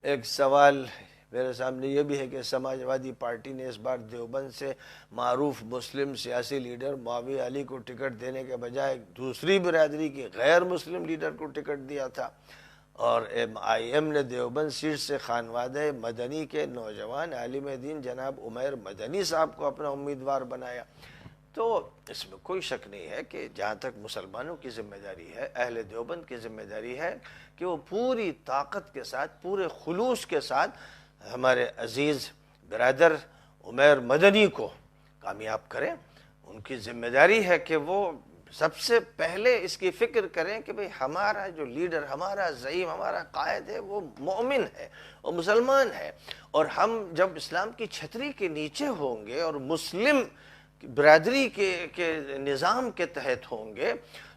ایک سوال میرے سامنے یہ بھی ہے کہ سماجوادی پارٹی نے اس بار دیوبند سے معروف مسلم سیاسی لیڈر معاویہ علی کو ٹکٹ دینے کے بجائے ایک دوسری برادری کی غیر مسلم لیڈر کو ٹکٹ دیا تھا، اور ایم نے دیوبند سیٹ سے خانوادہ مدنی کے نوجوان عالم دین جناب عمیر مدنی صاحب کو اپنا امیدوار بنایا۔ تو اس میں کوئی شک نہیں ہے کہ جہاں تک مسلمانوں کی ذمہ داری ہے، اہل دیوبند کی ذمہ داری ہے کہ وہ پوری طاقت کے ساتھ، پورے خلوص کے ساتھ ہمارے عزیز برادر عمیر مدنی کو کامیاب کریں۔ ان کی ذمہ داری ہے کہ وہ سب سے پہلے اس کی فکر کریں کہ بھئی ہمارا جو لیڈر، ہمارا زعیم، ہمارا قائد ہے وہ مومن ہے، وہ مسلمان ہے، اور ہم جب اسلام کی چھتری کے نیچے ہوں گے اور مسلم برادری کے نظام کے تحت ہوں گے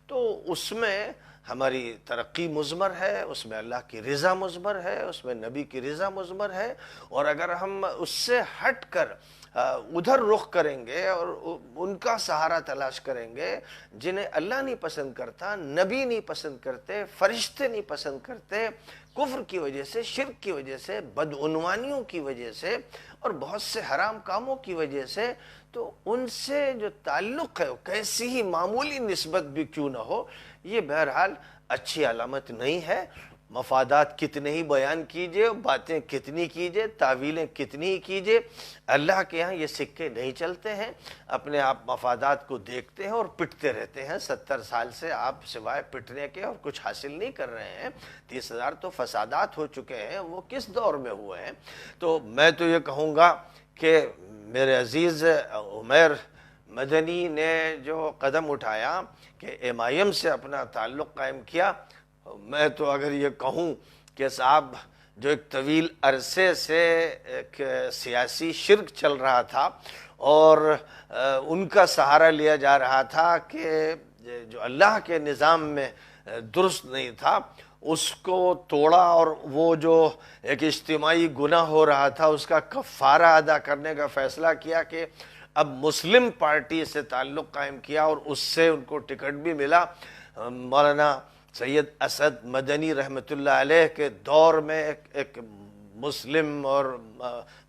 تو اس میں ہماری ترقی مضمر ہے، اس میں اللہ کی رضا مضمر ہے، اس میں نبی کی رضا مضمر ہے، اور اگر ہم اس سے ہٹ کر ادھر رخ کریں گے اور ان کا سہارا تلاش کریں گے جنہیں اللہ نہیں پسند کرتا، نبی نہیں پسند کرتے، فرشتے نہیں پسند کرتے، کفر کی وجہ سے، شرک کی وجہ سے، بدعنوانیوں کی وجہ سے اور بہت سے حرام کاموں کی وجہ سے، تو ان سے جو تعلق ہے کیسی ہی معمولی نسبت بھی کیوں نہ ہو، یہ بہرحال اچھی علامت نہیں ہے۔ مفادات کتنے ہی بیان کیجئے، باتیں کتنی کیجئے، تعویلیں کتنی ہی کیجئے، اللہ کے ہاں یہ سکے نہیں چلتے ہیں۔ اپنے آپ مفادات کو دیکھتے ہیں اور پٹتے رہتے ہیں۔ 70 سال سے آپ سوائے پٹنے کے اور کچھ حاصل نہیں کر رہے ہیں۔ 30,000 تو فسادات ہو چکے ہیں، وہ کس دور میں ہوئے ہیں؟ تو میں تو یہ کہوں گا کہ میرے عزیز عمیر مدنی نے جو قدم اٹھایا کہ ایم آئی ایم سے اپنا تعلق قائم کیا، میں تو اگر یہ کہوں کہ صاحب جو ایک طویل عرصے سے ایک سیاسی شرک چل رہا تھا اور ان کا سہارا لیا جا رہا تھا کہ جو اللہ کے نظام میں درست نہیں تھا اس کو توڑا، اور وہ جو ایک اجتماعی گناہ ہو رہا تھا اس کا کفارہ ادا کرنے کا فیصلہ کیا کہ اب مسلم پارٹی سے تعلق قائم کیا، اور اس سے ان کو ٹکٹ بھی ملا۔ مولانا سید اسد مدنی رحمۃ اللہ علیہ کے دور میں ایک مسلم اور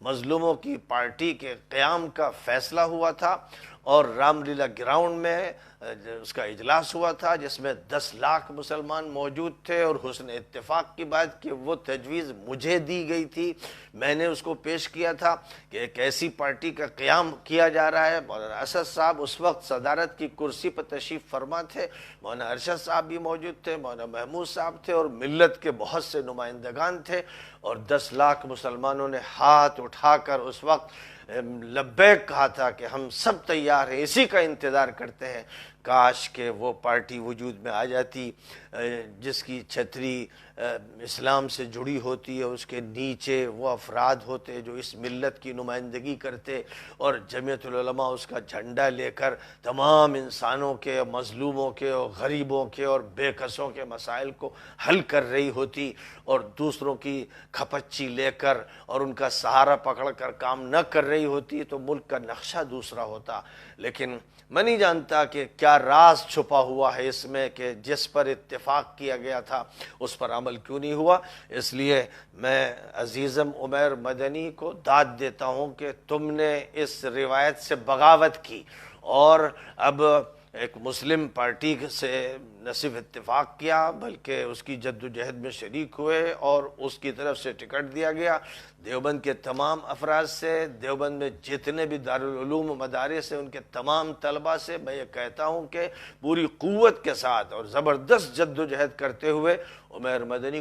مظلوموں کی پارٹی کے قیام کا فیصلہ ہوا تھا، اور رام لیلا گراؤنڈ میں اس کا اجلاس ہوا تھا جس میں 10 لاکھ مسلمان موجود تھے، اور حسن اتفاق کی بات کہ وہ تجویز مجھے دی گئی تھی، میں نے اس کو پیش کیا تھا کہ ایک ایسی پارٹی کا قیام کیا جا رہا ہے۔ مولانا اسد صاحب اس وقت صدارت کی کرسی پر تشریف فرما تھے، مولانا ارشد صاحب بھی موجود تھے، مولانا محمود صاحب تھے، اور ملت کے بہت سے نمائندگان تھے، اور 10 لاکھ مسلمانوں نے ہاتھ اٹھا کر اس وقت لبیک کہا تھا کہ ہم سب تیار ہیں، اسی کا انتظار کرتے ہیں۔ کاش کہ وہ پارٹی وجود میں آ جاتی جس کی چھتری اسلام سے جڑی ہوتی ہے، اس کے نیچے وہ افراد ہوتے جو اس ملت کی نمائندگی کرتے، اور جمعیت العلماء اس کا جھنڈا لے کر تمام انسانوں کے، مظلوموں کے اور غریبوں کے اور بے کسوں کے مسائل کو حل کر رہی ہوتی، اور دوسروں کی کھپچی لے کر اور ان کا سہارا پکڑ کر کام نہ کر رہی ہوتی، تو ملک کا نقشہ دوسرا ہوتا۔ لیکن میں نہیں جانتا کہ کیا راز چھپا ہوا ہے اس میں کہ جس پر اتفاق کیا گیا تھا اس پر عمل کیوں نہیں ہوا۔ اس لیے میں عزیزم عمیر مدنی کو داد دیتا ہوں کہ تم نے اس روایت سے بغاوت کی، اور اب ایک مسلم پارٹی سے نہ صرف اتفاق کیا بلکہ اس کی جد و جہد میں شریک ہوئے، اور اس کی طرف سے ٹکٹ دیا گیا۔ دیوبند کے تمام افراد سے، دیوبند میں جتنے بھی دارالعلوم و مدارس ہیں ان کے تمام طلباء سے میں یہ کہتا ہوں کہ پوری قوت کے ساتھ اور زبردست جد و جہد کرتے ہوئے عمیر مدنی